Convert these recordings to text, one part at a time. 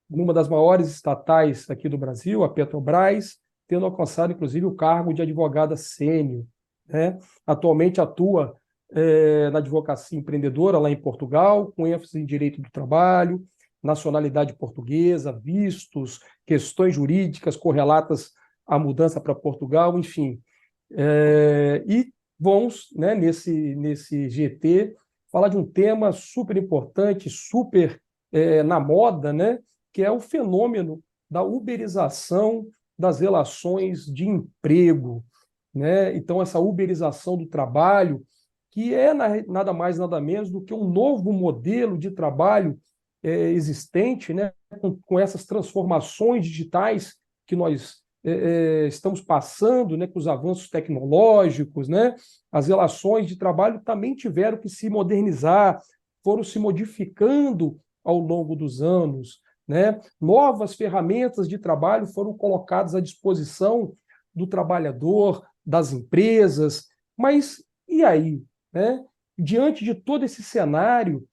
numa das maiores estatais aqui do Brasil, a Petrobras, tendo alcançado, inclusive, o cargo de advogada sênior, né? Atualmente atua na advocacia empreendedora lá em Portugal, com ênfase em direito do trabalho, nacionalidade portuguesa, vistos, questões jurídicas correlatas à mudança para Portugal, enfim. E vamos, né, nesse GT, falar de um tema super importante, super na moda, né, que é o fenômeno da uberização das relações de emprego, né? Então, essa uberização do trabalho, que é nada mais, nada menos do que um novo modelo de trabalho existente, né? Com essas transformações digitais que nós estamos passando, né, com os avanços tecnológicos, né? As relações de trabalho também tiveram que se modernizar, foram se modificando ao longo dos anos, né? Novas ferramentas de trabalho foram colocadas à disposição do trabalhador, das empresas, mas e aí, né? Diante de todo esse cenário,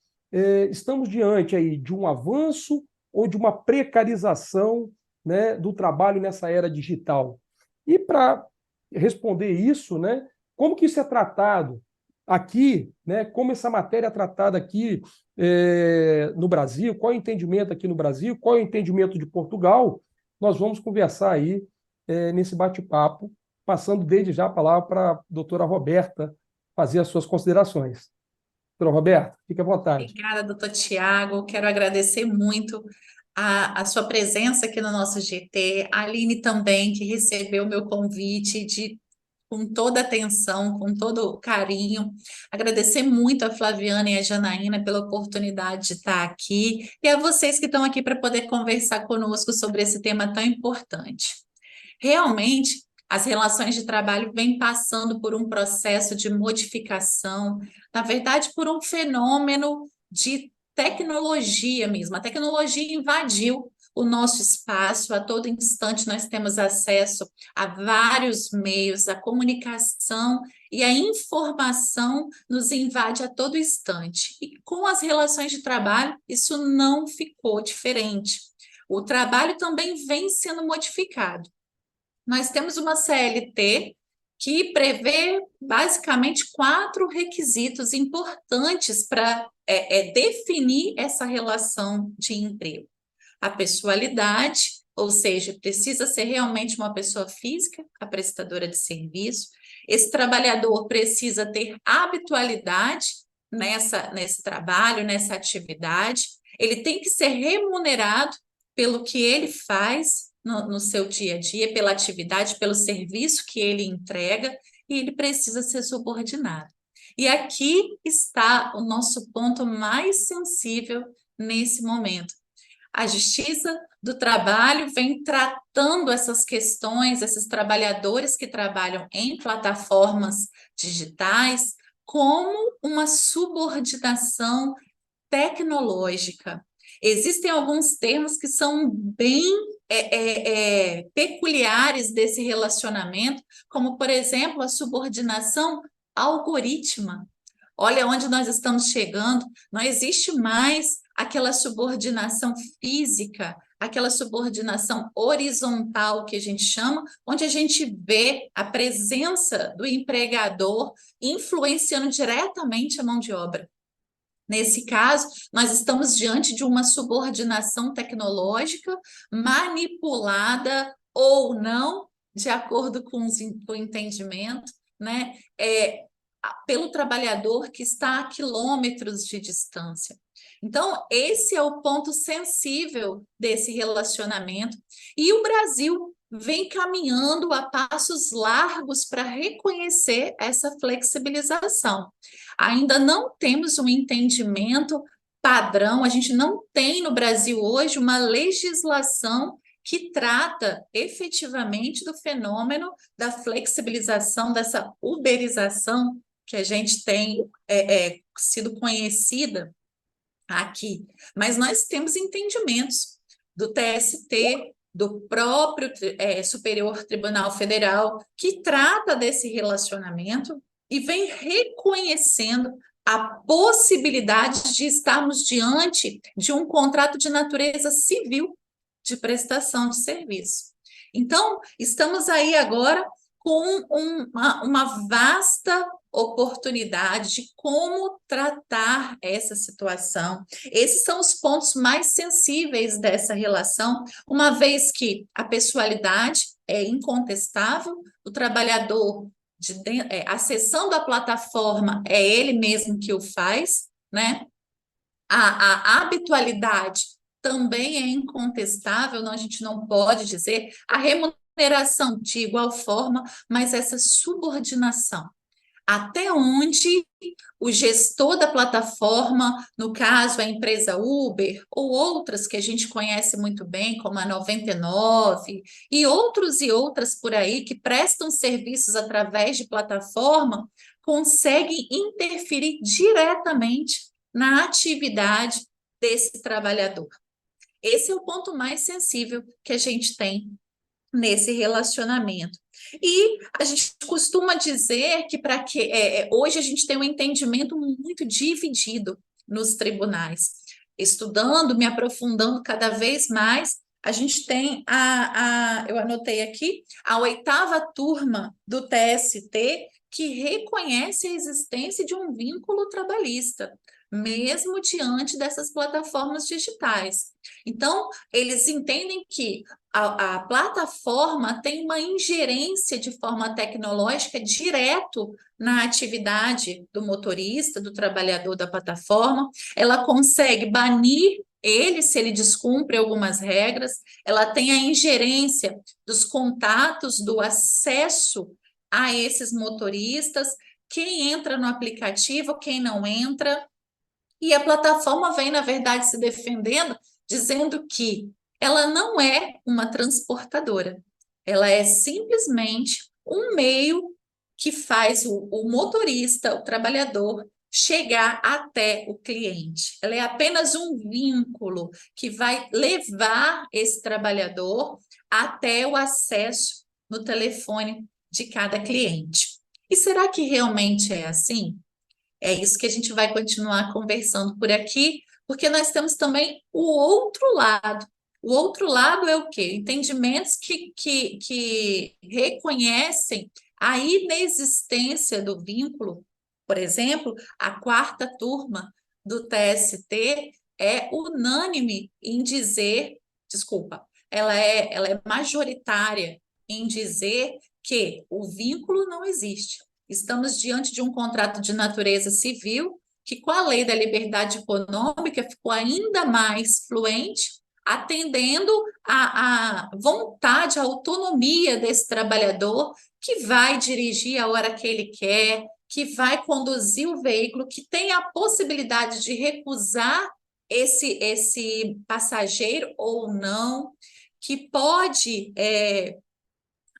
estamos diante aí de um avanço ou de uma precarização, né, do trabalho nessa era digital. E para responder isso, né, como que isso é tratado aqui, né, como essa matéria é tratada aqui no Brasil, qual é o entendimento aqui no Brasil, qual é o entendimento de Portugal, nós vamos conversar aí nesse bate-papo, passando desde já a palavra para a doutora Roberta fazer as suas considerações. Doutora Roberta, fique à vontade. Obrigada, doutor Tiago. Quero agradecer muito a sua presença aqui no nosso GT. A Aline também, que recebeu o meu convite com toda atenção, com todo carinho. Agradecer muito a Flaviana e a Janaína pela oportunidade de estar aqui e a vocês que estão aqui para poder conversar conosco sobre esse tema tão importante. Realmente, as relações de trabalho vêm passando por um processo de modificação, na verdade, por um fenômeno de tecnologia mesmo. A tecnologia invadiu o nosso espaço, a todo instante nós temos acesso a vários meios, a comunicação e a informação nos invade a todo instante. E com as relações de trabalho, isso não ficou diferente. O trabalho também vem sendo modificado. Nós temos uma CLT que prevê basicamente 4 requisitos importantes para definir essa relação de emprego. A pessoalidade, ou seja, precisa ser realmente uma pessoa física, a prestadora de serviço. Esse trabalhador precisa ter habitualidade nesse trabalho, nessa atividade. Ele tem que ser remunerado pelo que ele faz no seu dia a dia, pela atividade, pelo serviço que ele entrega, e ele precisa ser subordinado. E aqui está o nosso ponto mais sensível nesse momento. A Justiça do Trabalho vem tratando essas questões, esses trabalhadores que trabalham em plataformas digitais, como uma subordinação tecnológica. Existem alguns termos que são bem peculiares desse relacionamento, como, por exemplo, a subordinação algorítmica. Olha onde nós estamos chegando, não existe mais aquela subordinação física, aquela subordinação horizontal que a gente chama, onde a gente vê a presença do empregador influenciando diretamente a mão de obra. Nesse caso, nós estamos diante de uma subordinação tecnológica manipulada ou não, de acordo com o entendimento, né? Pelo trabalhador que está a quilômetros de distância. Então, esse é o ponto sensível desse relacionamento. E o Brasil vem caminhando a passos largos para reconhecer essa flexibilização. Ainda não temos um entendimento padrão, a gente não tem no Brasil hoje uma legislação que trata efetivamente do fenômeno da flexibilização, dessa uberização que a gente tem sido conhecida aqui. Mas nós temos entendimentos do TST, do próprio Superior Tribunal Federal, que trata desse relacionamento e vem reconhecendo a possibilidade de estarmos diante de um contrato de natureza civil, de prestação de serviço. Então, estamos aí agora com uma vasta oportunidade de como tratar essa situação. Esses são os pontos mais sensíveis dessa relação, uma vez que a pessoalidade é incontestável, o trabalhador acessando a plataforma é ele mesmo que o faz, né? A habitualidade também é incontestável, não, a gente não pode dizer a remuneração de igual forma, mas essa subordinação. Até onde o gestor da plataforma, no caso a empresa Uber, ou outras que a gente conhece muito bem, como a 99, e outros e outras por aí que prestam serviços através de plataforma, conseguem interferir diretamente na atividade desse trabalhador. Esse é o ponto mais sensível que a gente tem nesse relacionamento. E a gente costuma dizer que hoje a gente tem um entendimento muito dividido nos tribunais. Estudando, me aprofundando cada vez mais, a gente tem eu anotei aqui, a 8ª turma do TST, que reconhece a existência de um vínculo trabalhista, mesmo diante dessas plataformas digitais. Então, eles entendem que a plataforma tem uma ingerência de forma tecnológica direto na atividade do motorista, do trabalhador da plataforma. Ela consegue banir ele se ele descumpre algumas regras, ela tem a ingerência dos contatos, do acesso a esses motoristas, quem entra no aplicativo, quem não entra, e a plataforma vem, na verdade, se defendendo, dizendo que ela não é uma transportadora, ela é simplesmente um meio que faz o motorista, o trabalhador, chegar até o cliente. Ela é apenas um vínculo que vai levar esse trabalhador até o acesso no telefone de cada cliente. E será que realmente é assim? É isso que a gente vai continuar conversando por aqui, porque nós temos também o outro lado. O outro lado é o quê? Entendimentos que reconhecem a inexistência do vínculo. Por exemplo, a 4ª turma do TST é unânime em dizer, desculpa, ela é majoritária em dizer que o vínculo não existe. Estamos diante de um contrato de natureza civil que, com a lei da liberdade econômica, ficou ainda mais fluente, atendendo à vontade, à autonomia desse trabalhador que vai dirigir a hora que ele quer, que vai conduzir o veículo, que tem a possibilidade de recusar esse passageiro ou não, que pode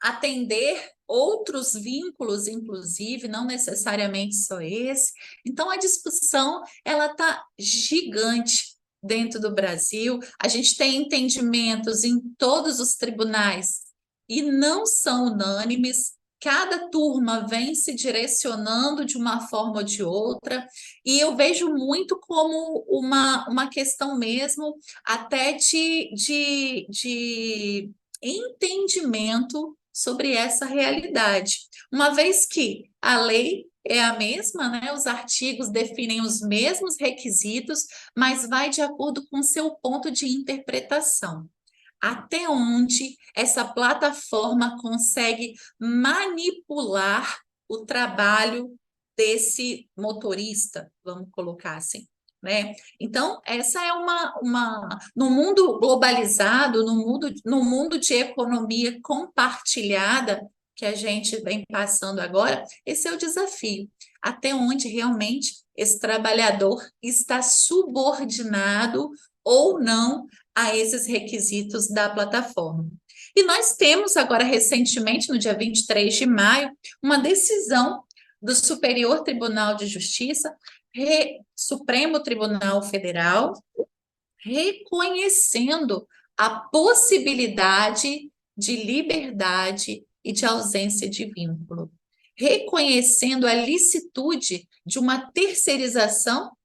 atender outros vínculos, inclusive, não necessariamente só esse. Então, a discussão ela está gigante dentro do Brasil. A gente tem entendimentos em todos os tribunais e não são unânimes. Cada turma vem se direcionando de uma forma ou de outra, e eu vejo muito como uma questão mesmo até de entendimento sobre essa realidade, uma vez que a lei é a mesma, né? Os artigos definem os mesmos requisitos, mas vai de acordo com o seu ponto de interpretação. Até onde essa plataforma consegue manipular o trabalho desse motorista, vamos colocar assim. Né? Então, essa é no mundo globalizado, no mundo de economia compartilhada que a gente vem passando agora, esse é o desafio. Até onde realmente esse trabalhador está subordinado ou não a esses requisitos da plataforma. E nós temos agora, recentemente, no dia 23 de maio, uma decisão do Superior Tribunal de Justiça, Supremo Tribunal Federal, reconhecendo a possibilidade de liberdade e de ausência de vínculo, reconhecendo a licitude de uma terceirização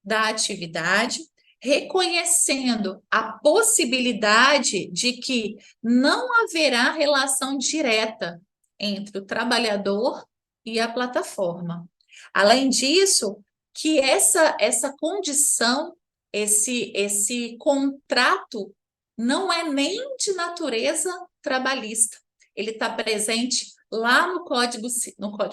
da atividade, reconhecendo a possibilidade de que não haverá relação direta entre o trabalhador e a plataforma. Além disso, que essa condição, esse contrato, não é nem de natureza trabalhista. Ele está presente lá no Código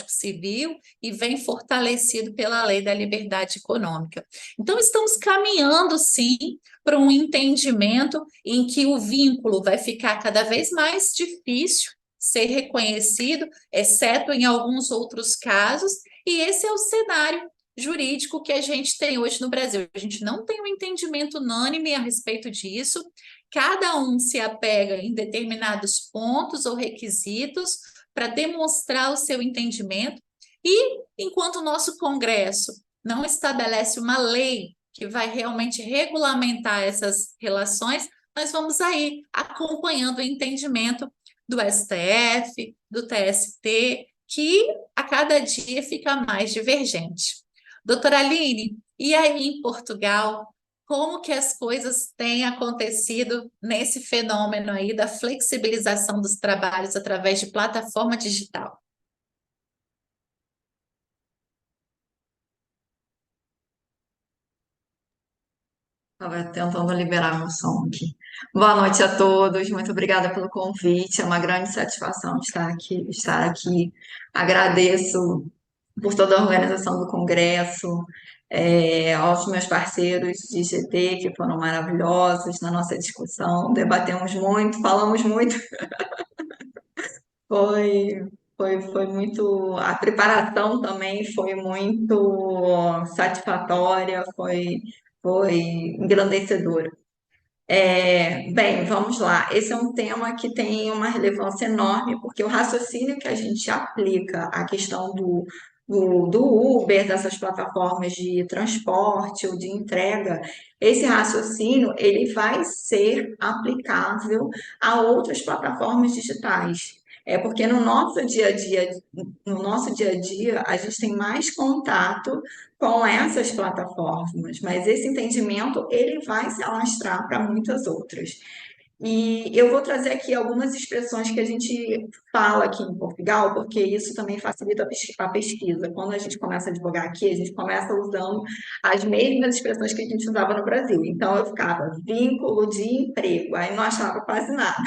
Civil e vem fortalecido pela Lei da Liberdade Econômica. Então, estamos caminhando, sim, para um entendimento em que o vínculo vai ficar cada vez mais difícil ser reconhecido, exceto em alguns outros casos, e esse é o cenário jurídico que a gente tem hoje no Brasil. A gente não tem um entendimento unânime a respeito disso, cada um se apega em determinados pontos ou requisitos para demonstrar o seu entendimento, e enquanto o nosso Congresso não estabelece uma lei que vai realmente regulamentar essas relações, nós vamos aí acompanhando o entendimento do STF, do TST, que a cada dia fica mais divergente. Doutora Aline, e aí em Portugal, como que as coisas têm acontecido nesse fenômeno aí da flexibilização dos trabalhos através de plataforma digital? Estava tentando liberar meu som aqui. Boa noite a todos, muito obrigada pelo convite. É uma grande satisfação estar aqui. Agradeço por toda a organização do Congresso, aos meus parceiros de GT, que foram maravilhosos na nossa discussão. Debatemos muito, falamos muito. Foi, foi muito. A preparação também foi muito satisfatória, foi engrandecedora. Bem, vamos lá. Esse é um tema que tem uma relevância enorme, porque o raciocínio que a gente aplica à questão do Uber, dessas plataformas de transporte ou de entrega, esse raciocínio ele vai ser aplicável a outras plataformas digitais. É porque no nosso dia a dia, a gente tem mais contato com essas plataformas, mas esse entendimento ele vai se alastrar para muitas outras. E eu vou trazer aqui algumas expressões que a gente fala aqui em Portugal, porque isso também facilita a pesquisa. Quando a gente começa a advogar aqui, a gente começa usando as mesmas expressões que a gente usava no Brasil. Então, eu ficava vínculo de emprego, aí não achava quase nada.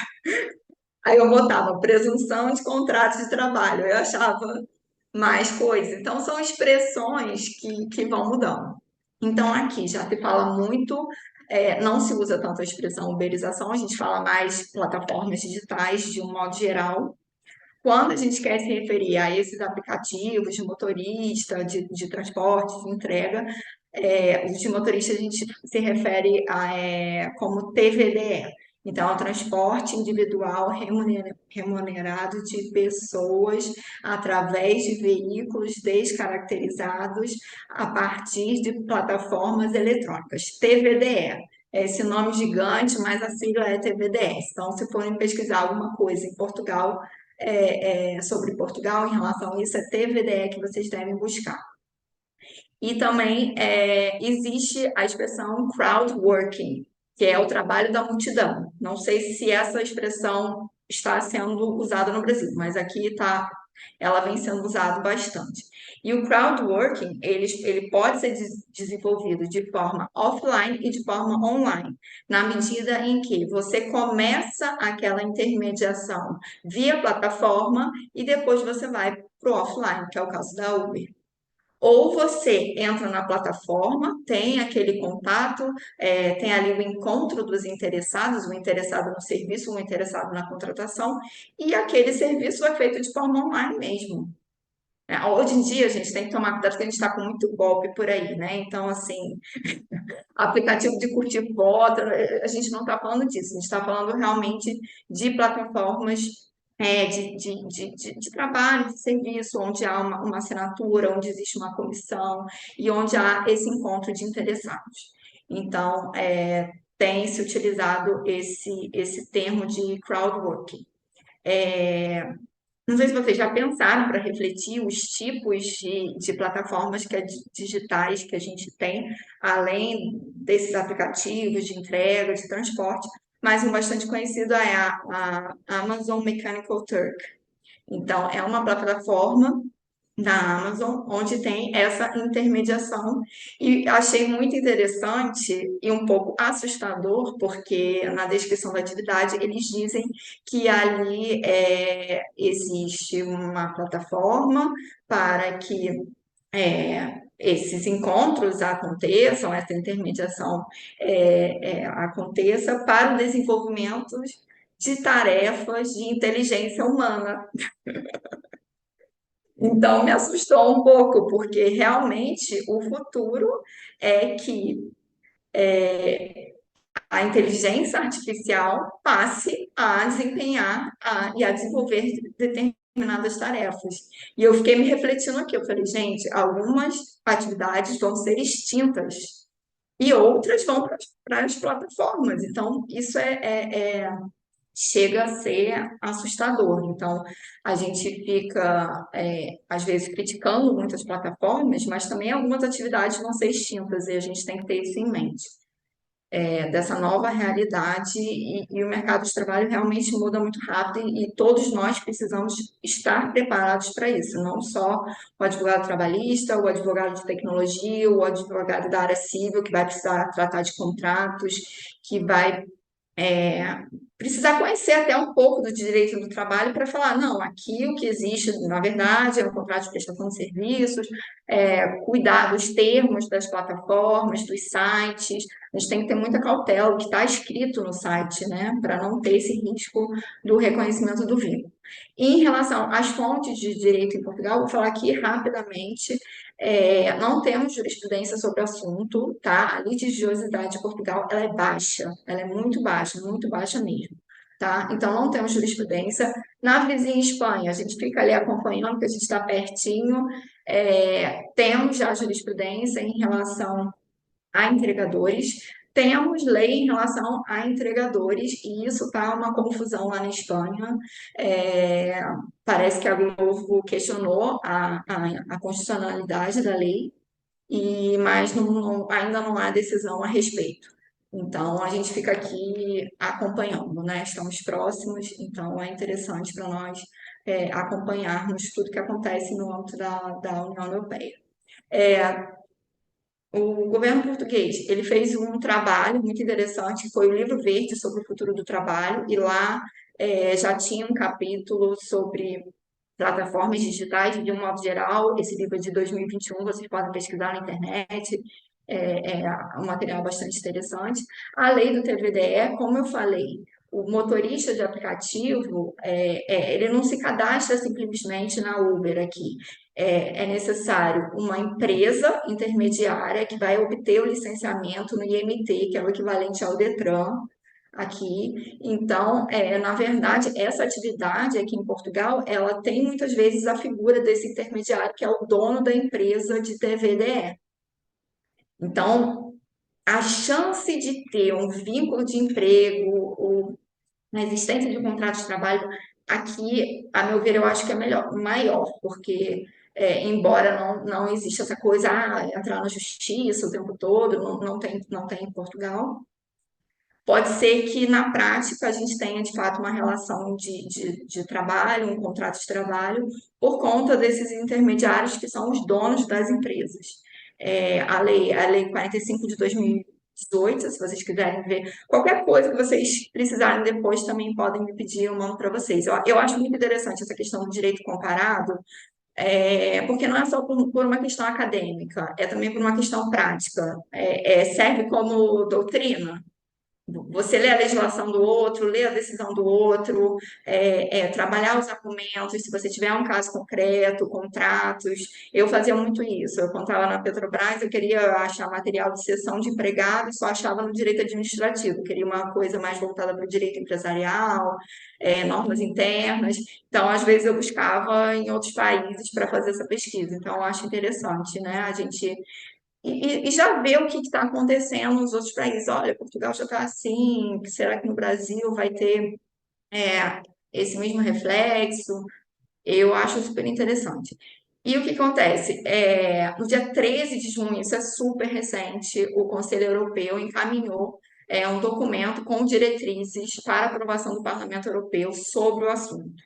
Aí eu botava presunção de contrato de trabalho, eu achava mais coisas. Então, são expressões que vão mudando. Então, aqui já se fala muito, não se usa tanto a expressão uberização, a gente fala mais plataformas digitais de um modo geral. Quando a gente quer se referir a esses aplicativos de motorista, de transporte, de entrega, os de motorista a gente se refere como TVDE. Então, é o transporte individual remunerado de pessoas através de veículos descaracterizados a partir de plataformas eletrônicas. TVDE. É esse nome gigante, mas a sigla é TVDE. Então, se forem pesquisar alguma coisa em Portugal, sobre Portugal em relação a isso, é TVDE que vocês devem buscar. E também existe a expressão crowdworking, que é o trabalho da multidão. Não sei se essa expressão está sendo usada no Brasil, mas aqui ela vem sendo usada bastante. E o crowdworking, ele pode ser desenvolvido de forma offline e de forma online, na medida em que você começa aquela intermediação via plataforma e depois você vai para o offline, que é o caso da Uber. Ou você entra na plataforma, tem aquele contato, tem ali o encontro dos interessados, o interessado no serviço, o interessado na contratação, e aquele serviço é feito de forma online mesmo. Hoje em dia, a gente tem que tomar cuidado porque a gente está com muito golpe por aí, né? Então, assim, aplicativo de curtir foto, a gente não está falando disso, a gente está falando realmente de plataformas de trabalho, de serviço, onde há uma assinatura, onde existe uma comissão e onde há esse encontro de interessados. Então, tem se utilizado esse termo de crowdworking. Não sei se vocês já pensaram para refletir os tipos de plataformas digitais que a gente tem, além desses aplicativos de entrega, de transporte, mas um bastante conhecido é a Amazon Mechanical Turk. Então, é uma plataforma da Amazon, onde tem essa intermediação. E achei muito interessante e um pouco assustador, porque na descrição da atividade eles dizem que ali existe uma plataforma para que esses encontros aconteçam, essa intermediação aconteça para o desenvolvimento de tarefas de inteligência humana. Então, me assustou um pouco, porque realmente o futuro é que a inteligência artificial passe a desempenhar e a desenvolver determinadas tarefas. E eu fiquei me refletindo aqui, eu falei, gente, algumas atividades vão ser extintas e outras vão para as plataformas. Então, isso chega a ser assustador. Então, a gente fica, às vezes, criticando muitas plataformas, mas também algumas atividades vão ser extintas e a gente tem que ter isso em mente. Dessa nova realidade e o mercado de trabalho realmente muda muito rápido e todos nós precisamos estar preparados para isso, não só o advogado trabalhista, o advogado de tecnologia, o advogado da área civil, que vai precisar tratar de contratos, que vai precisar conhecer até um pouco do direito do trabalho para falar, não, aqui o que existe, na verdade, é um contrato de prestação de serviços, cuidar dos termos das plataformas, dos sites, a gente tem que ter muita cautela, o que está escrito no site, né, para não ter esse risco do reconhecimento do vínculo. Em relação às fontes de direito em Portugal, vou falar aqui rapidamente, não temos jurisprudência sobre o assunto, tá? A litigiosidade de Portugal, ela é baixa, ela é muito baixa mesmo, tá? Então, não temos jurisprudência. Na vizinha Espanha, a gente fica ali acompanhando, porque a gente está pertinho, temos já jurisprudência em relação a entregadores, temos lei em relação a entregadores, e isso está uma confusão lá na Espanha. Parece que a Globo questionou a constitucionalidade da lei, mas ainda não há decisão a respeito. Então, a gente fica aqui acompanhando, né? Estamos próximos, então é interessante para nós acompanharmos tudo que acontece no âmbito da União Europeia. O governo português, ele fez um trabalho muito interessante, que foi o Livro Verde sobre o Futuro do Trabalho, e lá já tinha um capítulo sobre plataformas digitais de um modo geral. Esse livro é de 2021, vocês podem pesquisar na internet, é um material bastante interessante. A lei do TVDE, como eu falei, o motorista de aplicativo, ele não se cadastra simplesmente na Uber aqui. É necessário uma empresa intermediária que vai obter o licenciamento no IMT, que é o equivalente ao Detran, aqui. Então, na verdade, essa atividade aqui em Portugal, ela tem muitas vezes a figura desse intermediário, que é o dono da empresa de TVDE. Então, a chance de ter um vínculo de emprego ou na existência de um contrato de trabalho, aqui, a meu ver, eu acho que é maior, porque embora não exista essa coisa, entrar na justiça o tempo todo, não tem em Portugal. Pode ser que na prática a gente tenha de fato uma relação de trabalho, um contrato de trabalho, por conta desses intermediários que são os donos das empresas. A lei 45 de 2018, se vocês quiserem ver, qualquer coisa que vocês precisarem depois também podem me pedir, eu mando para vocês. Eu acho muito interessante essa questão do direito comparado, porque não é só por uma questão acadêmica, é também por uma questão prática. Serve como doutrina. Você lê a legislação do outro, lê a decisão do outro, trabalhar os argumentos, se você tiver um caso concreto, contratos. Eu fazia muito isso. Eu contava na Petrobras, eu queria achar material de cessão de empregado e só achava no direito administrativo. Eu queria uma coisa mais voltada para o direito empresarial, normas internas. Então, às vezes, eu buscava em outros países para fazer essa pesquisa. Então, eu acho interessante, né? A gente e já ver o que está acontecendo nos outros países. Olha, Portugal já está assim, será que no Brasil vai ter esse mesmo reflexo? Eu acho super interessante. E o que acontece? No dia 13 de junho, isso é super recente, o Conselho Europeu encaminhou um documento com diretrizes para aprovação do Parlamento Europeu sobre o assunto.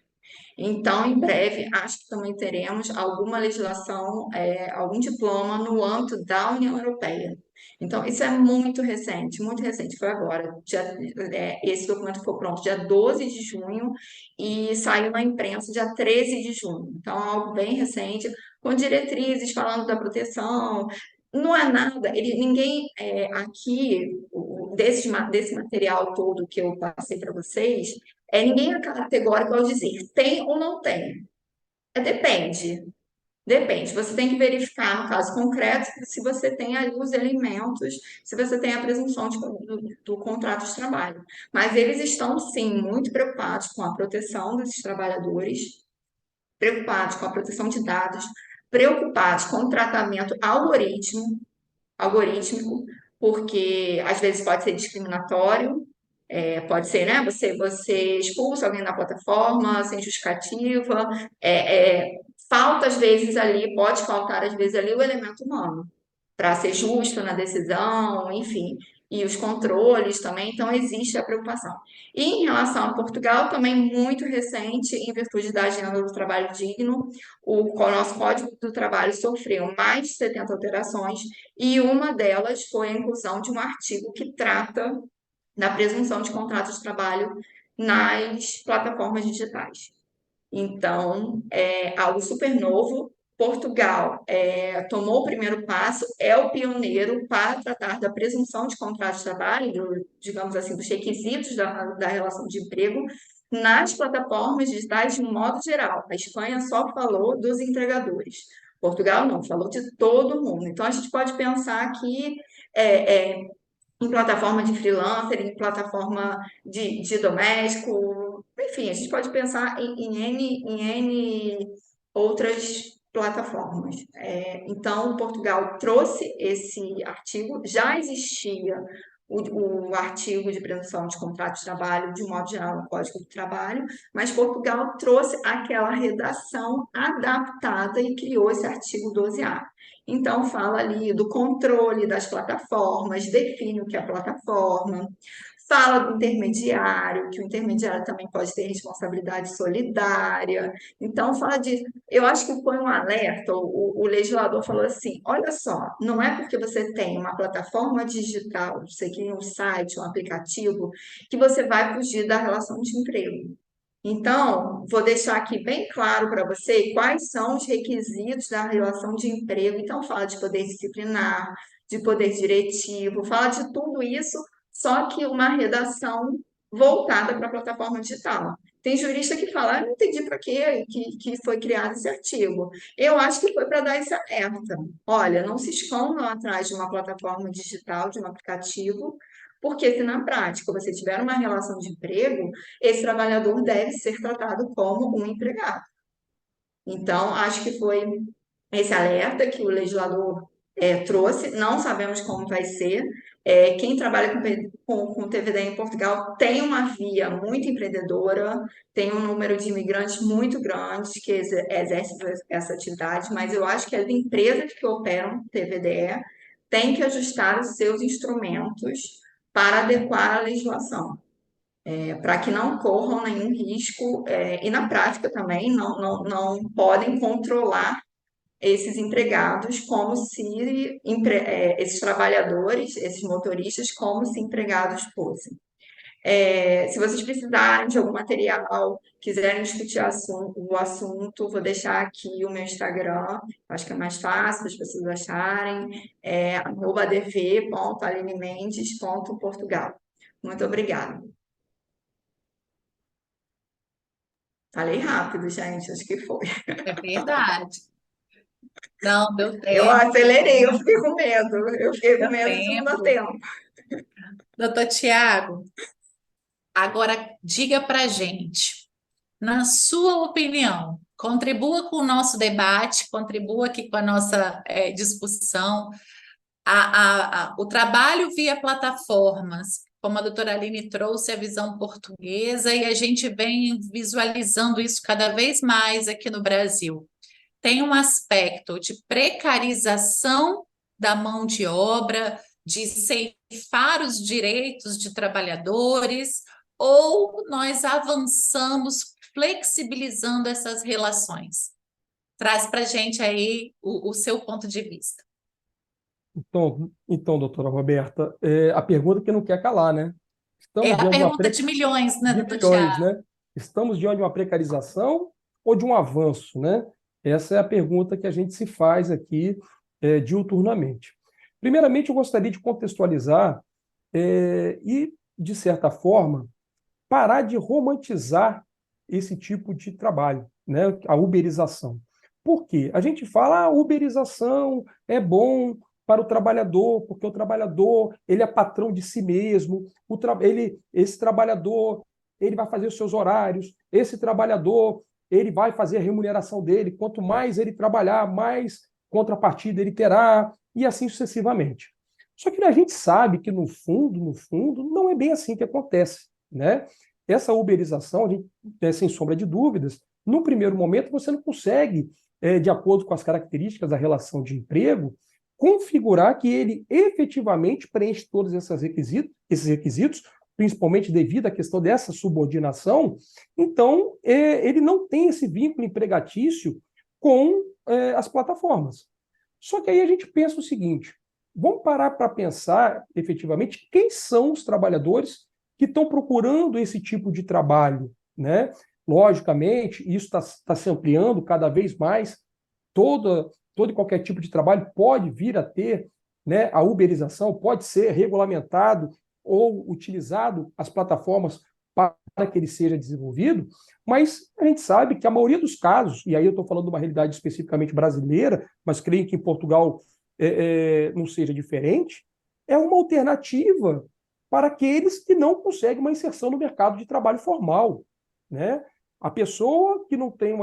Então, em breve, acho que também teremos alguma legislação, algum diploma no âmbito da União Europeia. Então, isso é muito recente, foi agora. Esse documento ficou pronto dia 12 de junho e saiu na imprensa dia 13 de junho. Então, é algo bem recente, com diretrizes falando da proteção. Não é nada, ninguém aqui, desse material todo que eu passei para vocês, ninguém é categórico ao dizer tem ou não tem. Depende. Depende. Você tem que verificar, no caso concreto, se você tem ali os elementos, se você tem a presunção do contrato de trabalho. Mas eles estão, sim, muito preocupados com a proteção desses trabalhadores, preocupados com a proteção de dados, preocupados com o tratamento algorítmico, porque às vezes pode ser discriminatório, pode ser, né? Você expulsa alguém da plataforma sem justificativa, falta às vezes ali, pode faltar às vezes ali o elemento humano para ser justo na decisão, enfim, e os controles também, então existe a preocupação. E em relação a Portugal, também muito recente, em virtude da agenda do trabalho digno, o nosso Código do Trabalho sofreu mais de 70 alterações, e uma delas foi a inclusão de um artigo que trata da presunção de contrato de trabalho nas plataformas digitais. Então, é algo super novo. Portugal tomou o primeiro passo, é o pioneiro para tratar da presunção de contrato de trabalho, digamos assim, dos requisitos da relação de emprego nas plataformas digitais de um modo geral. A Espanha só falou dos entregadores. Portugal não, falou de todo mundo. Então, a gente pode pensar que em plataforma de freelancer, em plataforma de doméstico, enfim, a gente pode pensar em N outras plataformas. Então, Portugal trouxe esse artigo, já existia o artigo de presunção de contrato de trabalho, de um modo geral, no Código do Trabalho, mas Portugal trouxe aquela redação adaptada e criou esse artigo 12A. Então, fala ali do controle das plataformas, define o que é a plataforma, fala do intermediário, que o intermediário também pode ter responsabilidade solidária. Então, fala de. Eu acho que foi um alerta, o legislador falou assim: olha só, não é porque você tem uma plataforma digital, você cria um site, um aplicativo, que você vai fugir da relação de emprego. Então, vou deixar aqui bem claro para você quais são os requisitos da relação de emprego. Então, fala de poder disciplinar, de poder diretivo, fala de tudo isso, só que uma redação voltada para a plataforma digital. Tem jurista que fala, não entendi para que foi criado esse artigo. Eu acho que foi para dar esse alerta. Olha, não se escondam atrás de uma plataforma digital, de um aplicativo, porque se na prática você tiver uma relação de emprego, esse trabalhador deve ser tratado como um empregado. Então, acho que foi esse alerta que o legislador trouxe, não sabemos como vai ser. Quem trabalha com TVD em Portugal tem uma via muito empreendedora, tem um número de imigrantes muito grande que exercem essa atividade, mas eu acho que as empresas que operam TVDE têm que ajustar os seus instrumentos para adequar a legislação, para que não corram nenhum risco, e na prática também não podem controlar esses empregados como se esses trabalhadores, esses motoristas, como se empregados fossem. Se vocês precisarem de algum material, quiserem discutir o assunto, vou deixar aqui o meu Instagram, acho que é mais fácil para as pessoas acharem, @dv.alinemendes.portugal. Muito obrigada. Falei rápido, gente, acho que foi. É verdade. Não, deu Eu tempo, acelerei, eu fiquei com medo. Eu fiquei com deu medo de não dar tempo. tempo. Doutor Tiago, agora diga para gente, na sua opinião, contribua com o nosso debate, contribua aqui com a nossa discussão. O trabalho via plataformas como a doutora Aline trouxe, a visão portuguesa, e a gente vem visualizando isso cada vez mais aqui no Brasil. Tem um aspecto de precarização da mão de obra, de ceifar os direitos de trabalhadores, ou nós avançamos flexibilizando essas relações? Traz para a gente aí o seu ponto de vista. Então, doutora Roberta, a pergunta que não quer calar, né? É Estamos a diante de uma pergunta de milhões, né, de doutor milhões, Tiago? né? Estamos diante de uma precarização ou de um avanço, né? Essa é a pergunta que a gente se faz aqui diuturnamente. Primeiramente, eu gostaria de contextualizar e, de certa forma, parar de romantizar esse tipo de trabalho, né? A uberização. Por quê? A gente fala, a uberização é bom para o trabalhador, porque o trabalhador ele é patrão de si mesmo, esse trabalhador ele vai fazer os seus horários, esse trabalhador ele vai fazer a remuneração dele, quanto mais ele trabalhar, mais contrapartida ele terá, e assim sucessivamente. Só que a gente sabe que, no fundo, não é bem assim que acontece, né? Essa uberização, a gente, sem sombra de dúvidas, no primeiro momento você não consegue, de acordo com as características da relação de emprego, configurar que ele efetivamente preenche todos esses requisitos, principalmente devido à questão dessa subordinação. Então, ele não tem esse vínculo empregatício com as plataformas. Só que aí a gente pensa o seguinte: vamos parar para pensar efetivamente quem são os trabalhadores que estão procurando esse tipo de trabalho, né? Logicamente, isso está se ampliando cada vez mais. Todo e qualquer tipo de trabalho pode vir a ter, né, a uberização, pode ser regulamentado ou utilizado as plataformas para que ele seja desenvolvido, mas a gente sabe que a maioria dos casos, e aí eu estou falando de uma realidade especificamente brasileira, mas creio que em Portugal não seja diferente, é uma alternativa para aqueles que não conseguem uma inserção no mercado de trabalho formal, né? A pessoa que não tem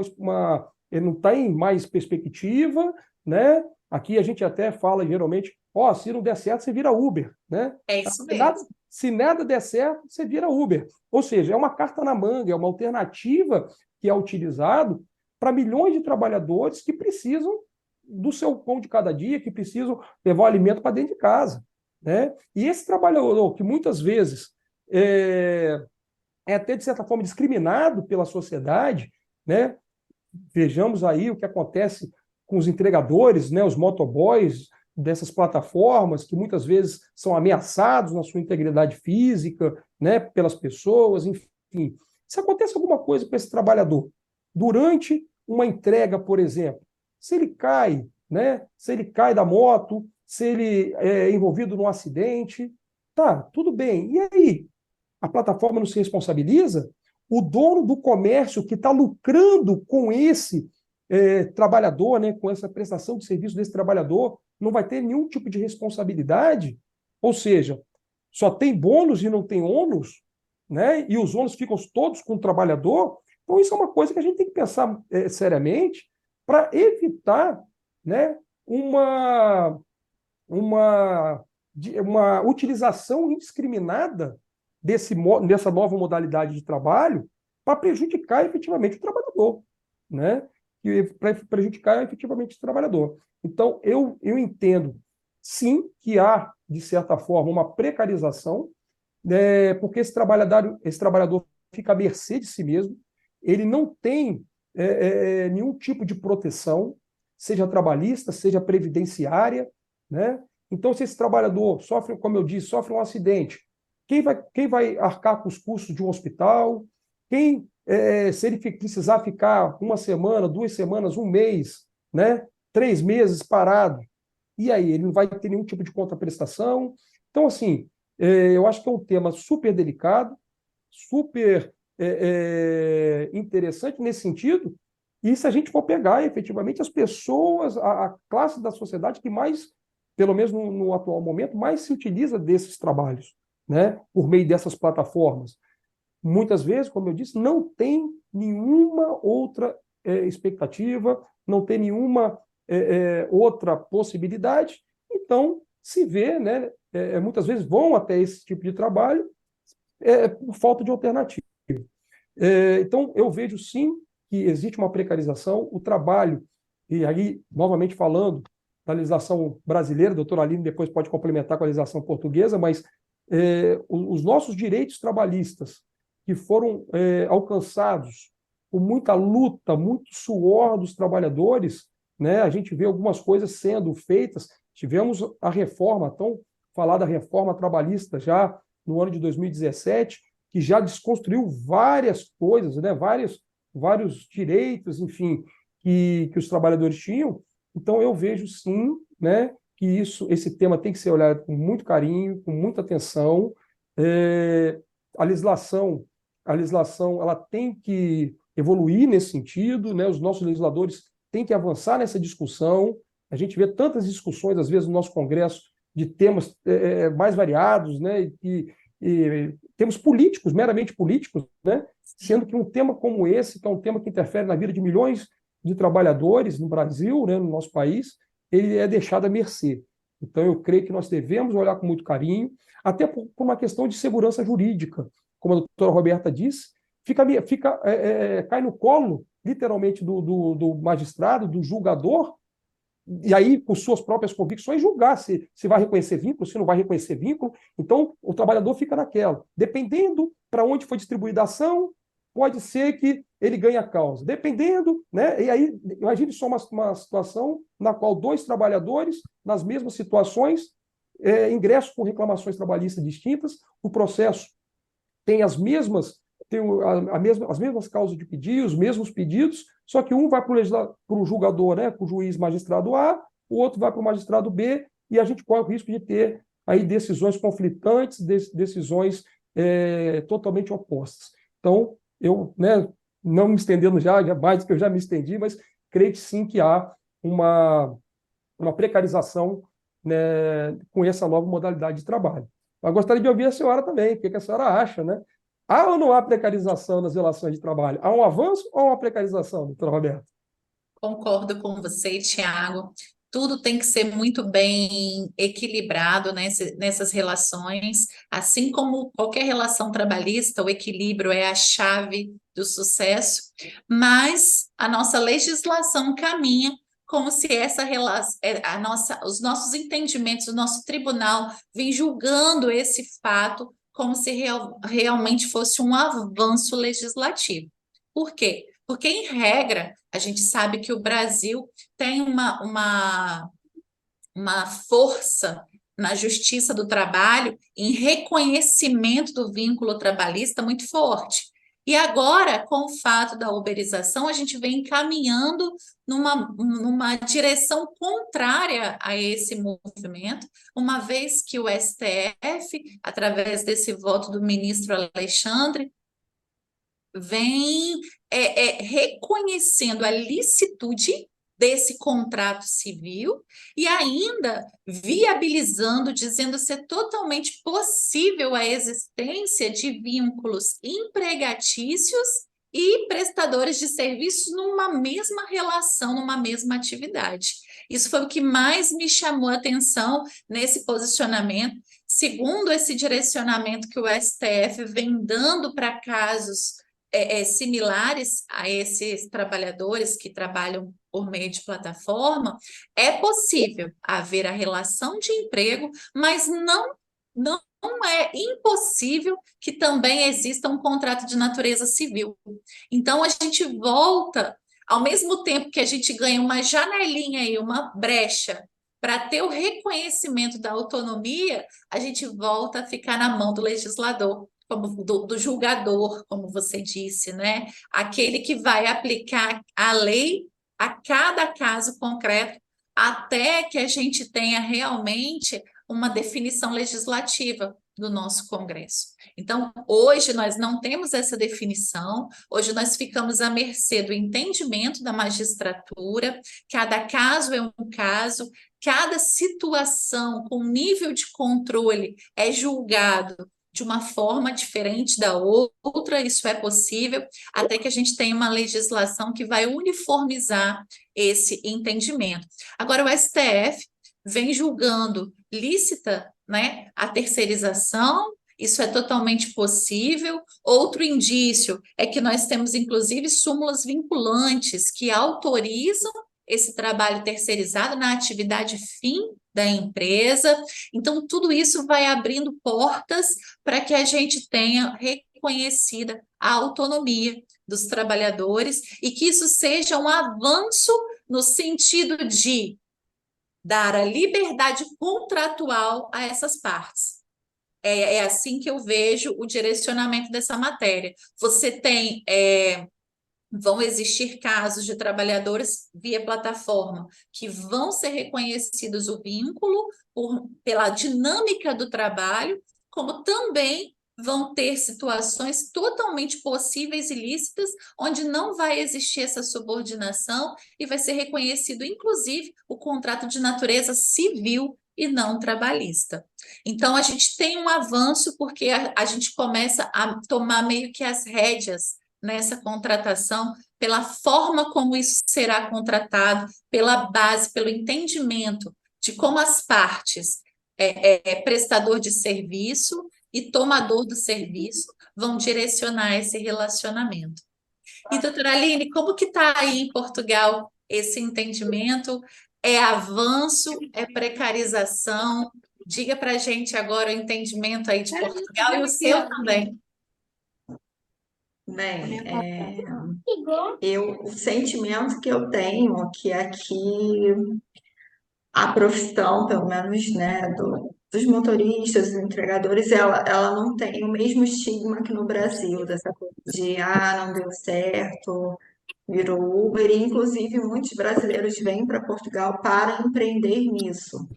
ele não tem mais perspectiva, né? Aqui a gente até fala geralmente, se não der certo, você vira Uber, né? É isso mesmo. Se nada der certo, você vira Uber. Ou seja, é uma carta na manga, é uma alternativa que é utilizado para milhões de trabalhadores que precisam do seu pão de cada dia, que precisam levar o alimento para dentro de casa, né? E esse trabalhador que muitas vezes é até, de certa forma, discriminado pela sociedade, né? Vejamos aí o que acontece com os entregadores, né? Os motoboys dessas plataformas, que muitas vezes são ameaçados na sua integridade física, né? Pelas pessoas, enfim. Se acontece alguma coisa com esse trabalhador, durante uma entrega, por exemplo, se ele cai, né? Se ele cai da moto, se ele é envolvido num acidente, tá, tudo bem. E aí? A plataforma não se responsabiliza? O dono do comércio que está lucrando com esse trabalhador, né, com essa prestação de serviço desse trabalhador, não vai ter nenhum tipo de responsabilidade? Ou seja, só tem bônus e não tem ônus, né? E os ônus ficam todos com o trabalhador. Então, isso é uma coisa que a gente tem que pensar seriamente para evitar, né, uma utilização indiscriminada dessa nova modalidade de trabalho para prejudicar efetivamente o trabalhador, né? Para prejudicar efetivamente o trabalhador. Então, eu entendo, sim, que há, de certa forma, uma precarização, porque esse trabalhador fica à mercê de si mesmo, ele não tem nenhum tipo de proteção, seja trabalhista, seja previdenciária, né? Então, se esse trabalhador sofre, como eu disse, sofre um acidente, quem vai arcar com os custos de um hospital? Se ele precisar ficar uma semana, 2 semanas, um mês, né? 3 meses parado, e aí ele não vai ter nenhum tipo de contraprestação. Então, assim, eu acho que é um tema super delicado, super interessante nesse sentido. E se a gente for pegar efetivamente as pessoas, a classe da sociedade que mais, pelo menos no atual momento, mais se utiliza desses trabalhos, né, por meio dessas plataformas. Muitas vezes, como eu disse, não tem nenhuma outra expectativa, não tem nenhuma outra possibilidade, então se vê, né, muitas vezes vão até esse tipo de trabalho por falta de alternativa. Então, eu vejo sim que existe uma precarização, o trabalho, e aí, novamente falando da legislação brasileira, a doutora Aline depois pode complementar com a legislação portuguesa, mas os nossos direitos trabalhistas que foram alcançados com muita luta, muito suor dos trabalhadores, né, a gente vê algumas coisas sendo feitas. Tivemos a reforma, tão falada reforma trabalhista já no ano de 2017, que já desconstruiu várias coisas, né, vários direitos, enfim, que os trabalhadores tinham. Então, eu vejo sim, né, que esse tema tem que ser olhado com muito carinho, com muita atenção. A legislação ela tem que evoluir nesse sentido, né? Os nossos legisladores têm que avançar nessa discussão. A gente vê tantas discussões, às vezes, no nosso Congresso, de temas mais variados, né? E temas políticos, meramente políticos, né? Sendo que um tema como esse, que é um tema que interfere na vida de milhões de trabalhadores no Brasil, né, no nosso país, ele é deixado à mercê. Então, eu creio que nós devemos olhar com muito carinho, até por uma questão de segurança jurídica, como a doutora Roberta disse, cai no colo, literalmente, do magistrado, do julgador, e aí, por suas próprias convicções, julgar se vai reconhecer vínculo, se não vai reconhecer vínculo. Então, o trabalhador fica naquela. Dependendo para onde foi distribuída a ação, pode ser que ele ganhe a causa. Dependendo, né? E aí, imagine só uma situação na qual dois trabalhadores, nas mesmas situações, ingressam com reclamações trabalhistas distintas, o processo tem as mesmas causas de pedido, os mesmos pedidos, só que um vai para o julgador, né, para o juiz magistrado A, o outro vai para o magistrado B, e a gente corre o risco de ter aí decisões conflitantes, decisões totalmente opostas. Então, eu, né, não me estendendo já mais do que eu já me estendi, mas creio que sim que há uma precarização, né, com essa nova modalidade de trabalho. Mas gostaria de ouvir a senhora também, o que a senhora acha, né? Há ou não há precarização nas relações de trabalho? Há um avanço ou uma precarização, doutora Roberta? Concordo com você, Tiago. Tudo tem que ser muito bem equilibrado nessas relações. Assim como qualquer relação trabalhista, o equilíbrio é a chave do sucesso, mas a nossa legislação caminha como se essa relação, os nossos entendimentos, o nosso tribunal vem julgando esse fato como se realmente fosse um avanço legislativo. Por quê? Porque, em regra, a gente sabe que o Brasil tem uma força na justiça do trabalho em reconhecimento do vínculo trabalhista muito forte. E agora, com o fato da uberização, a gente vem caminhando numa direção contrária a esse movimento, uma vez que o STF, através desse voto do ministro Alexandre, vem reconhecendo a licitude desse contrato civil e ainda viabilizando, dizendo ser totalmente possível a existência de vínculos empregatícios e prestadores de serviços numa mesma relação, numa mesma atividade. Isso foi o que mais me chamou a atenção nesse posicionamento, segundo esse direcionamento que o STF vem dando para casos similares a esses trabalhadores que trabalham por meio de plataforma. É possível haver a relação de emprego, mas não é impossível que também exista um contrato de natureza civil. Então, a gente volta, ao mesmo tempo que a gente ganha uma janelinha e uma brecha para ter o reconhecimento da autonomia, a gente volta a ficar na mão do legislador, como do julgador, como você disse, né? Aquele que vai aplicar a lei a cada caso concreto, até que a gente tenha realmente uma definição legislativa do nosso Congresso. Então, hoje nós não temos essa definição, hoje nós ficamos à mercê do entendimento da magistratura, cada caso é um caso, cada situação com nível de controle é julgado de uma forma diferente da outra, isso é possível, até que a gente tenha uma legislação que vai uniformizar esse entendimento. Agora, o STF vem julgando lícita, né, a terceirização. Isso é totalmente possível. Outro indício é que nós temos, inclusive, súmulas vinculantes que autorizam esse trabalho terceirizado na atividade fim da empresa. Então, tudo isso vai abrindo portas para que a gente tenha reconhecida a autonomia dos trabalhadores e que isso seja um avanço no sentido de dar a liberdade contratual a essas partes. É assim que eu vejo o direcionamento dessa matéria. Você tem, vão existir casos de trabalhadores via plataforma que vão ser reconhecidos o vínculo pela dinâmica do trabalho, como também vão ter situações totalmente possíveis e lícitas, onde não vai existir essa subordinação e vai ser reconhecido, inclusive, o contrato de natureza civil e não trabalhista. Então, a gente tem um avanço porque a gente começa a tomar meio que as rédeas nessa contratação, pela forma como isso será contratado, pela base, pelo entendimento de como as partes, prestador de serviço e tomador do serviço, vão direcionar esse relacionamento. E, doutora Aline, como que está aí em Portugal esse entendimento? É avanço? É precarização? Diga para a gente agora o entendimento aí de Portugal e o seu também. Bem, o sentimento que eu tenho é que aqui a profissão, pelo menos, né, dos motoristas, dos entregadores, ela não tem o mesmo estigma que no Brasil, dessa coisa de, não deu certo, virou Uber, e inclusive muitos brasileiros vêm para Portugal para empreender nisso.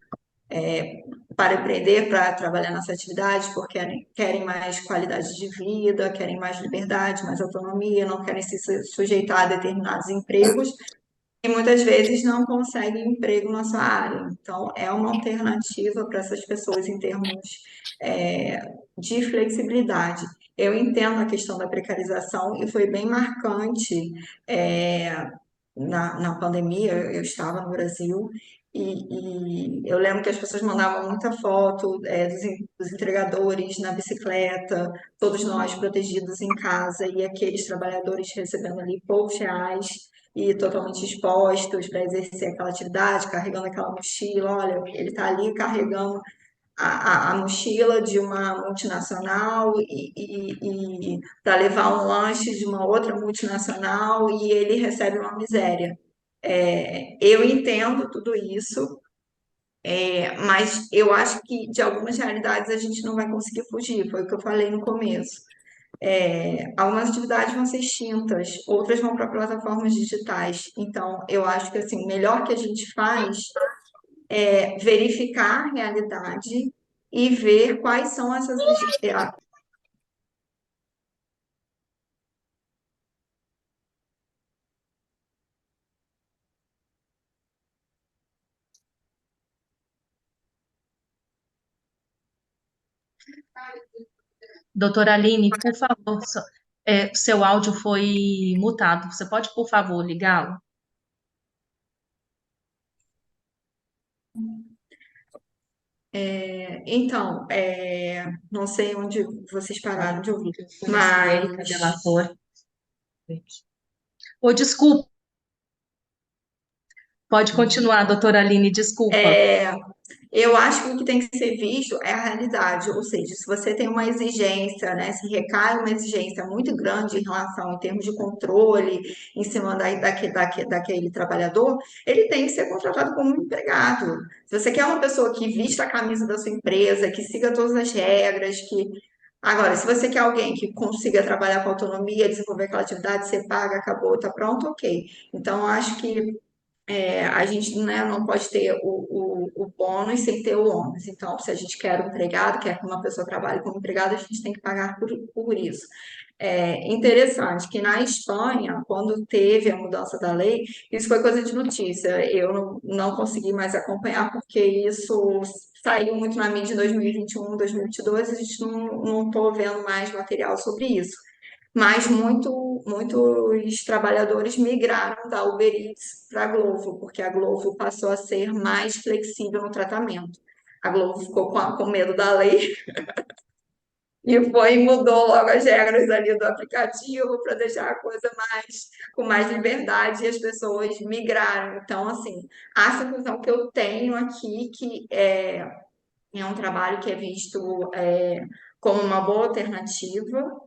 Para empreender, para trabalhar nessa atividade, porque querem mais qualidade de vida, querem mais liberdade, mais autonomia, não querem se sujeitar a determinados empregos, e muitas vezes não conseguem emprego na sua área. Então, é uma alternativa para essas pessoas em termos de flexibilidade. Eu entendo a questão da precarização e foi bem marcante na pandemia. Eu estava no Brasil e eu lembro que as pessoas mandavam muita foto dos entregadores na bicicleta, todos nós protegidos em casa e aqueles trabalhadores recebendo ali poucos reais e totalmente expostos para exercer aquela atividade, carregando aquela mochila. Olha, ele está ali carregando a mochila de uma multinacional e para levar um lanche de uma outra multinacional e ele recebe uma miséria. Eu entendo tudo isso, mas eu acho que de algumas realidades a gente não vai conseguir fugir, foi o que eu falei no começo. Algumas atividades vão ser extintas, outras vão para plataformas digitais. Então, eu acho que assim, o melhor que a gente faz é verificar a realidade e ver quais são essas. Doutora Aline, por favor, seu áudio foi mutado. Você pode, por favor, ligá-lo? Então, não sei onde vocês pararam de ouvir, mas Delator. Ô, desculpa. Pode continuar, doutora Aline, desculpa. eu acho que o que tem que ser visto é a realidade, ou seja, se você tem uma exigência, né, se recai uma exigência muito grande em relação, em termos de controle, em cima daquele trabalhador, ele tem que ser contratado como um empregado. Se você quer uma pessoa que vista a camisa da sua empresa, que siga todas as regras, que... Agora, se você quer alguém que consiga trabalhar com autonomia, desenvolver aquela atividade, você paga, acabou, tá pronto, ok. Então, eu acho que a gente, né, não pode ter o bônus sem ter o ônus. Então, se a gente quer um empregado, quer que uma pessoa trabalhe como empregado, a gente tem que pagar por isso. Interessante que na Espanha, quando teve a mudança da lei, isso foi coisa de notícia. Eu não consegui mais acompanhar, porque isso saiu muito na mídia em 2021, 2022, a gente não estou vendo mais material sobre isso. mas muitos trabalhadores migraram da Uber Eats para a Glovo, porque a Glovo passou a ser mais flexível no tratamento. A Glovo ficou com medo da lei e foi e mudou logo as regras ali do aplicativo para deixar a coisa com mais liberdade e as pessoas migraram. Então, assim, a sensação que eu tenho aqui que é um trabalho que é visto como uma boa alternativa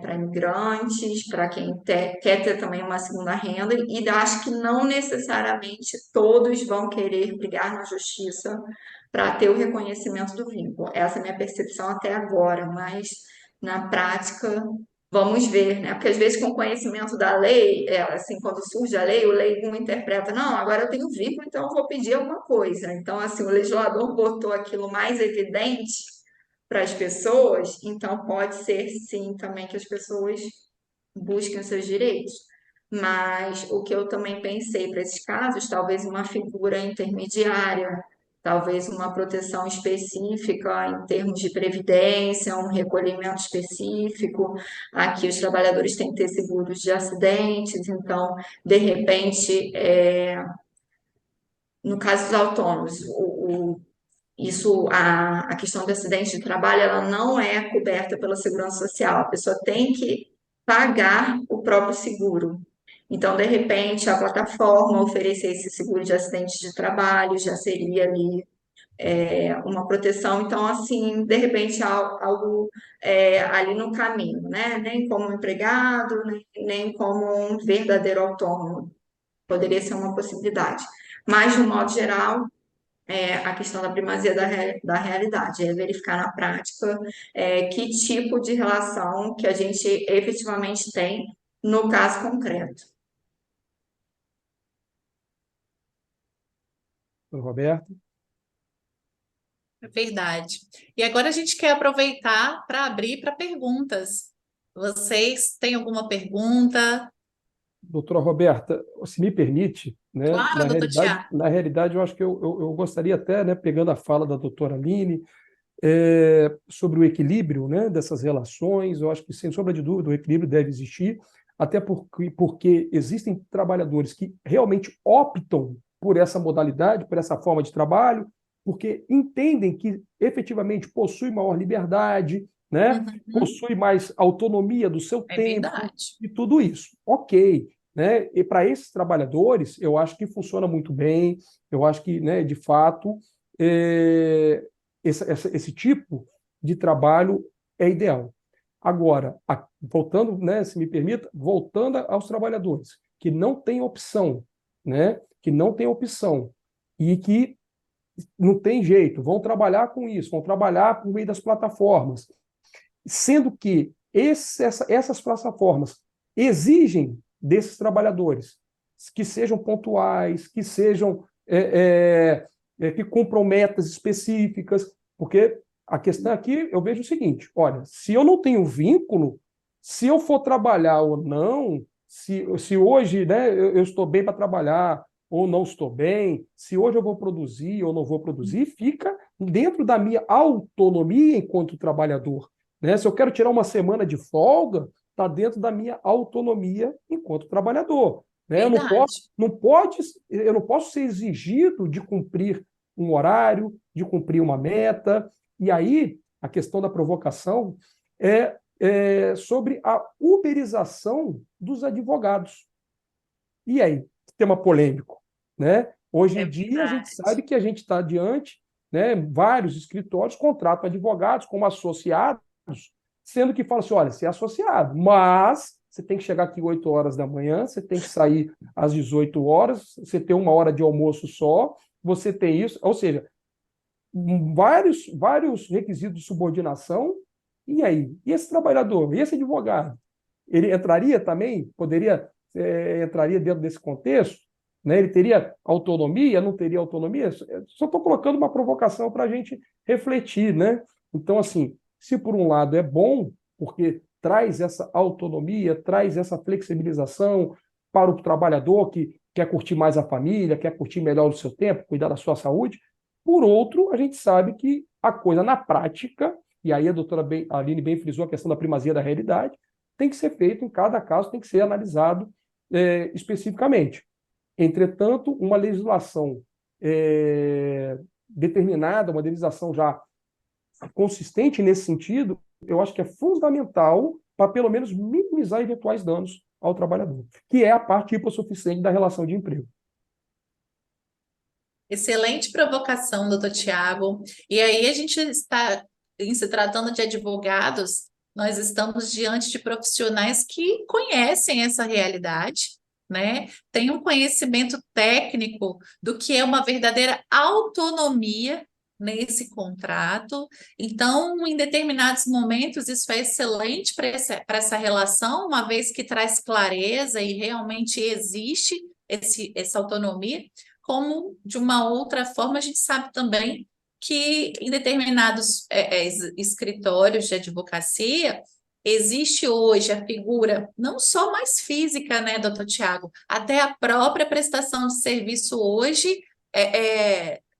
para imigrantes, para quem quer ter também uma segunda renda, e acho que não necessariamente todos vão querer brigar na justiça para ter o reconhecimento do vínculo. Essa é a minha percepção até agora, mas na prática vamos ver, né? Porque às vezes com conhecimento da lei, assim, quando surge a lei, o leigo interpreta, não, agora eu tenho vínculo, então eu vou pedir alguma coisa. Então, assim, o legislador botou aquilo mais evidente para as pessoas, então pode ser sim também que as pessoas busquem os seus direitos. Mas o que eu também pensei para esses casos, talvez uma figura intermediária, talvez uma proteção específica em termos de previdência, um recolhimento específico. Aqui os trabalhadores têm que ter seguros de acidentes, então, de repente, no caso dos autônomos, a questão do acidente de trabalho, ela não é coberta pela segurança social. A pessoa tem que pagar o próprio seguro. Então, de repente, a plataforma oferecer esse seguro de acidente de trabalho já seria ali uma proteção. Então, assim, de repente, algo ali no caminho, né? Nem como empregado, nem como um verdadeiro autônomo. Poderia ser uma possibilidade. Mas, de um modo geral, a questão da primazia da realidade, é verificar na prática que tipo de relação que a gente efetivamente tem no caso concreto. Roberto? É verdade. E agora a gente quer aproveitar para abrir para perguntas. Vocês têm alguma pergunta? Doutora Roberta, se me permite, né, Claro, doutor Tiago. na realidade, eu acho que eu gostaria até, né, pegando a fala da doutora Aline, sobre o equilíbrio, né, dessas relações, eu acho que, sem sombra de dúvida, o equilíbrio deve existir, até porque existem trabalhadores que realmente optam por essa modalidade, por essa forma de trabalho, porque entendem que efetivamente possui maior liberdade, né, possui mais autonomia do seu tempo verdade. e tudo isso. Ok. Né? E para esses trabalhadores, eu acho que funciona muito bem, eu acho que, né, de fato, esse tipo de trabalho é ideal. Agora, voltando, né, se me permita, voltando aos trabalhadores que não têm opção, né, que não têm opção e que não tem jeito, vão trabalhar com isso, vão trabalhar por meio das plataformas, sendo que essas plataformas exigem desses trabalhadores que sejam pontuais, que sejam que cumpram metas específicas, porque a questão aqui, eu vejo o seguinte, olha, se eu não tenho vínculo, se eu for trabalhar ou não, se hoje, né, eu estou bem para trabalhar ou não estou bem, se hoje eu vou produzir ou não vou produzir, fica dentro da minha autonomia enquanto trabalhador. Né? Se eu quero tirar uma semana de folga, está dentro da minha autonomia enquanto trabalhador. Né? Eu não posso ser exigido de cumprir um horário, de cumprir uma meta. E aí, a questão da provocação é sobre a uberização dos advogados. E aí, tema polêmico. Né? Hoje em dia, a gente sabe que a gente está diante, né, vários escritórios contratam advogados como associados, sendo que fala assim, olha, você é associado, mas você tem que chegar aqui 8 horas da manhã, você tem que sair às 18 horas, você tem 1 hora de almoço só, você tem isso, ou seja, vários requisitos de subordinação. E aí? E esse trabalhador? E esse advogado? Ele entraria também? Entraria dentro desse contexto? Né? Ele teria autonomia? Não teria autonomia? Só estou colocando uma provocação para a gente refletir. Né? Então, assim, se por um lado é bom, porque traz essa autonomia, traz essa flexibilização para o trabalhador que quer curtir mais a família, quer curtir melhor o seu tempo, cuidar da sua saúde. Por outro, a gente sabe que a coisa na prática, e aí a doutora Aline bem frisou a questão da primazia da realidade, tem que ser feito em cada caso, tem que ser analisado especificamente. Entretanto, uma legislação determinada, uma legislação já consistente nesse sentido, eu acho que é fundamental para, pelo menos, minimizar eventuais danos ao trabalhador, que é a parte hipossuficiente da relação de emprego. Excelente provocação, doutor Tiago. E aí a gente está, em se tratando de advogados, nós estamos diante de profissionais que conhecem essa realidade, né? Têm um conhecimento técnico do que é uma verdadeira autonomia nesse contrato. Então, em determinados momentos, isso é excelente para essa relação, uma vez que traz clareza e realmente existe essa autonomia, como de uma outra forma, a gente sabe também que em determinados escritórios de advocacia existe hoje a figura não só mais física, né, doutor Tiago, até a própria prestação de serviço hoje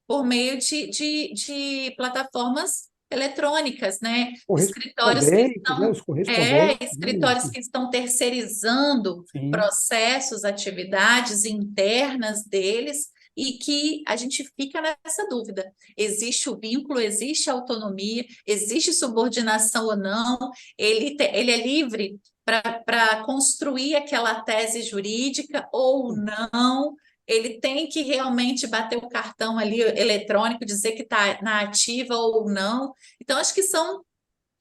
por meio de plataformas eletrônicas, né? Escritórios que Correspondentes, né? Os correspondentes, né? escritórios que estão terceirizando Sim. processos, atividades internas deles, e que a gente fica nessa dúvida. Existe o vínculo, existe a autonomia, existe subordinação ou não, ele é livre para construir aquela tese jurídica ou não, ele tem que realmente bater o cartão ali eletrônico, dizer que está na ativa ou não. Então, acho que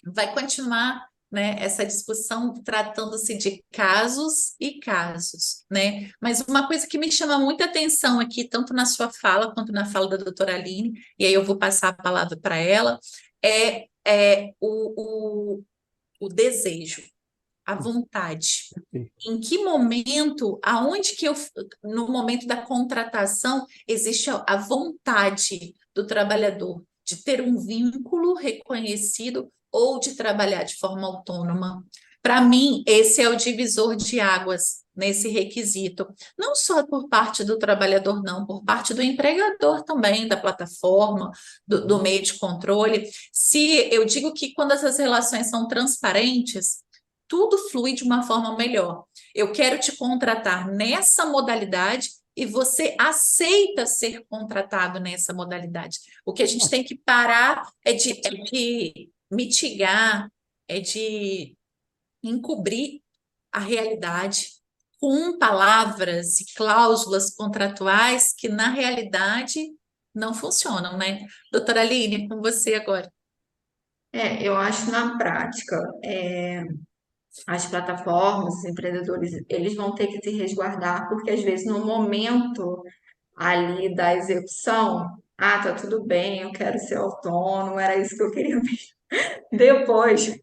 vai continuar, né, essa discussão tratando-se de casos e casos, né? Mas uma coisa que me chama muita atenção aqui, tanto na sua fala quanto na fala da doutora Aline, e aí eu vou passar a palavra para ela, o desejo, a vontade. Sim. Em que momento, aonde que no momento da contratação, existe a vontade do trabalhador de ter um vínculo reconhecido ou de trabalhar de forma autônoma? Para mim, esse é o divisor de águas nesse requisito. Não só por parte do trabalhador, não, por parte do empregador também, da plataforma, do meio de controle. Se eu digo que quando essas relações são transparentes, tudo flui de uma forma melhor. Eu quero te contratar nessa modalidade e você aceita ser contratado nessa modalidade. O que a gente tem que parar é de mitigar, é de encobrir a realidade com palavras e cláusulas contratuais que, na realidade, não funcionam, né? Doutora Aline, com você agora. Eu acho na prática, as plataformas, os empreendedores, eles vão ter que se resguardar, porque às vezes no momento ali da execução, tá tudo bem, eu quero ser autônomo, era isso que eu queria mesmo. Depois,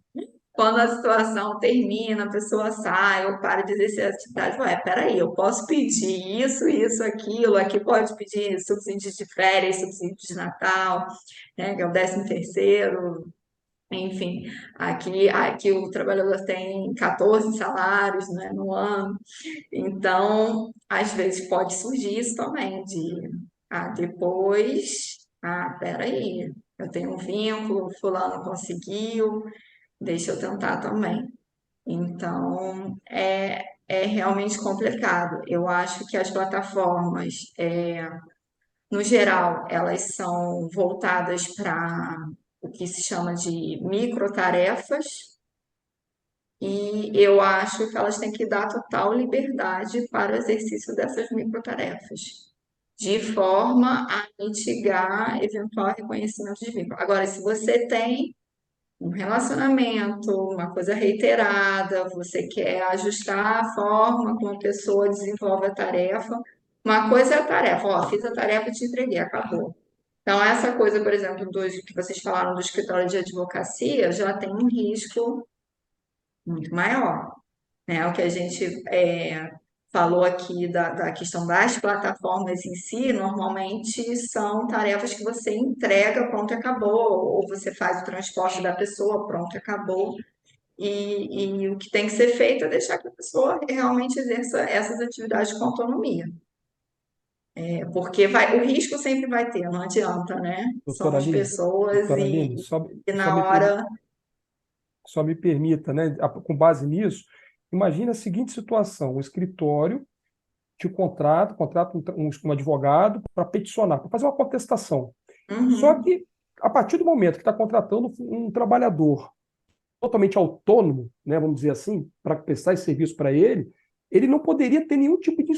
quando a situação termina, a pessoa sai ou para de exercer a atividade, peraí, eu posso pedir isso, aquilo, aqui pode pedir subsídio de férias, subsídio de Natal, né, que é o 13º, enfim, aqui o trabalhador tem 14 salários, né, no ano, então, às vezes pode surgir isso também, peraí, eu tenho um vínculo, fulano conseguiu, deixa eu tentar também. Então, é realmente complicado. Eu acho que as plataformas, no geral, elas são voltadas para o que se chama de microtarefas, e eu acho que elas têm que dar total liberdade para o exercício dessas microtarefas, de forma a mitigar eventual reconhecimento de vínculo. Agora, se você tem um relacionamento, uma coisa reiterada, você quer ajustar a forma como a pessoa desenvolve a tarefa. Uma coisa é a tarefa, fiz a tarefa e te entreguei, acabou. Então, essa coisa, por exemplo, que vocês falaram do escritório de advocacia, já tem um risco muito maior, né? O que a gente falou aqui da questão das plataformas em si, normalmente são tarefas que você entrega, pronto, acabou, ou você faz o transporte da pessoa, pronto, acabou. E o que tem que ser feito é deixar que a pessoa realmente exerça essas atividades com autonomia. Porque o risco sempre vai ter, não adianta, né? Doutora Somos Aline, pessoas doutora Aline, e só na me permite. hora. só me permita, né, com base nisso, imagine a seguinte situação: o escritório te contrata um advogado para peticionar, para fazer uma contestação. Só Uhum. que, a partir do momento que está contratando um trabalhador totalmente autônomo, né, vamos dizer assim, para prestar esse serviço para ele não poderia ter nenhum tipo de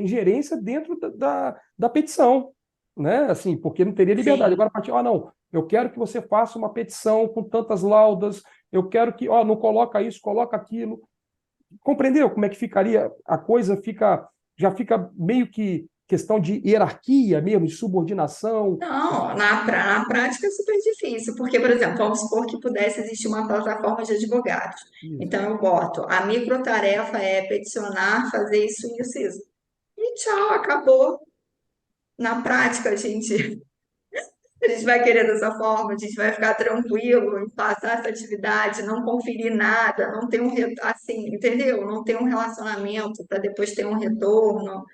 ingerência dentro da petição, né? Assim, porque não teria liberdade. Sim. Agora, a partir, não, eu quero que você faça uma petição com tantas laudas, eu quero que, não coloca isso, coloca aquilo. Compreendeu como é que ficaria? A coisa já fica meio que questão de hierarquia mesmo, de subordinação. Não, na prática é super difícil, porque, por exemplo, vamos supor que pudesse existir uma plataforma de advogados. Isso. Então, eu boto, a microtarefa é peticionar, fazer isso, isso, isso. E tchau, acabou. Na prática, a gente vai querer dessa forma, a gente vai ficar tranquilo em passar essa atividade, não conferir nada, não ter assim, entendeu? Não ter um relacionamento para depois ter um retorno.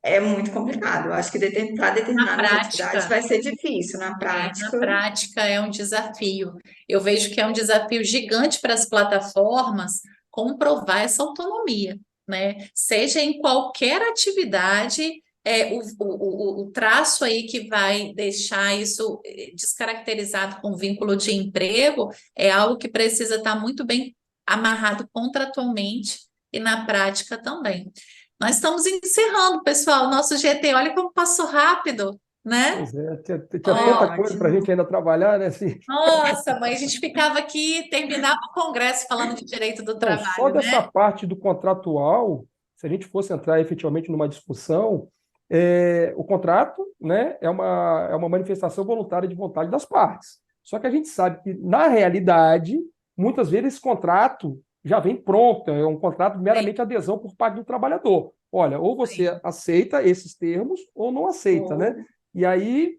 É muito complicado. Eu acho que para Na determinadas atividades prática, vai ser difícil. Na na prática, prática é um desafio. Eu vejo que é um desafio gigante para as plataformas comprovar essa autonomia, né? Seja em qualquer atividade, o traço aí que vai deixar isso descaracterizado com vínculo de emprego é algo que precisa estar muito bem amarrado contratualmente e na prática também. Nós estamos encerrando, pessoal, nosso GT. Olha como passou rápido, né? Pois é, tinha foi tanta coisa para a ótimo. gente ainda trabalhar, né? Assim, Nossa, mãe, a gente ficava aqui, terminava o congresso falando de direito do não, só trabalho, dessa né? parte do contratual, se a gente fosse entrar efetivamente numa discussão, o contrato, né, é uma manifestação voluntária de vontade das partes. Só que a gente sabe que, na realidade, muitas vezes esse contrato já vem pronto, é um contrato Sim, meramente adesão por parte do trabalhador. Olha, ou você sim. aceita esses termos ou não aceita, né? Ou- E aí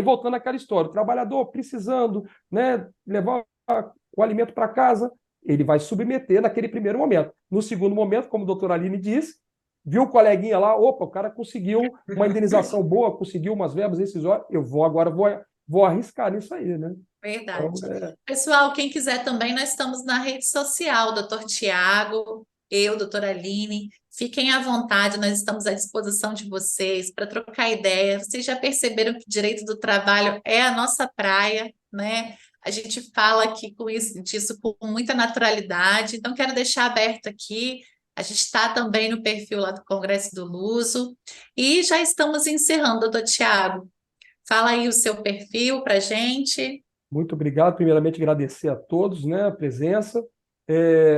voltando àquela história, o trabalhador precisando, né, levar o alimento para casa, ele vai submeter naquele primeiro momento. No segundo momento, como a doutora Aline disse, viu o coleguinha lá, opa, o cara conseguiu uma indenização boa, conseguiu umas verbas rescisórias, vou arriscar nisso aí, né? Então, Verdade. Pessoal, quem quiser também, nós estamos na rede social, doutor Tiago, eu, doutora Aline. Fiquem à vontade, nós estamos à disposição de vocês para trocar ideia. Vocês já perceberam que direito do trabalho é a nossa praia, né? A gente fala aqui disso com muita naturalidade, então quero deixar aberto aqui. A gente está também no perfil lá do Congresso do Luso. E já estamos encerrando, doutor Tiago. Fala aí o seu perfil para gente. muito obrigado. Primeiramente, agradecer a todos, né, a presença.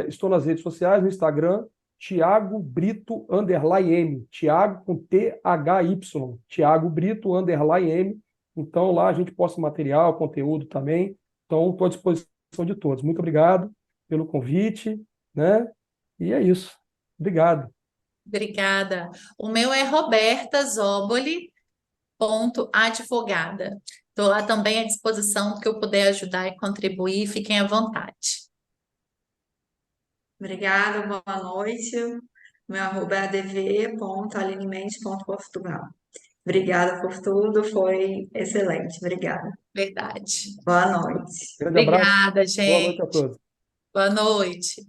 Estou nas redes sociais, no Instagram, Tiago Brito _M, Tiago com THY, Tiago Brito _M. Então, lá a gente posta material, conteúdo também. Então, estou à disposição de todos. Muito obrigado pelo convite, né? E é isso. Obrigado. Obrigada. O meu é robertazoboli.advogada. Estou lá também à disposição do que eu puder ajudar e contribuir. Fiquem à vontade. Obrigada, boa noite. Meu arroba é adv.alinemente.portugal. Obrigada por tudo, foi excelente. Obrigada. Verdade. Boa noite. Grande abraço. Obrigada, Boa noite a gente. todos. Boa noite.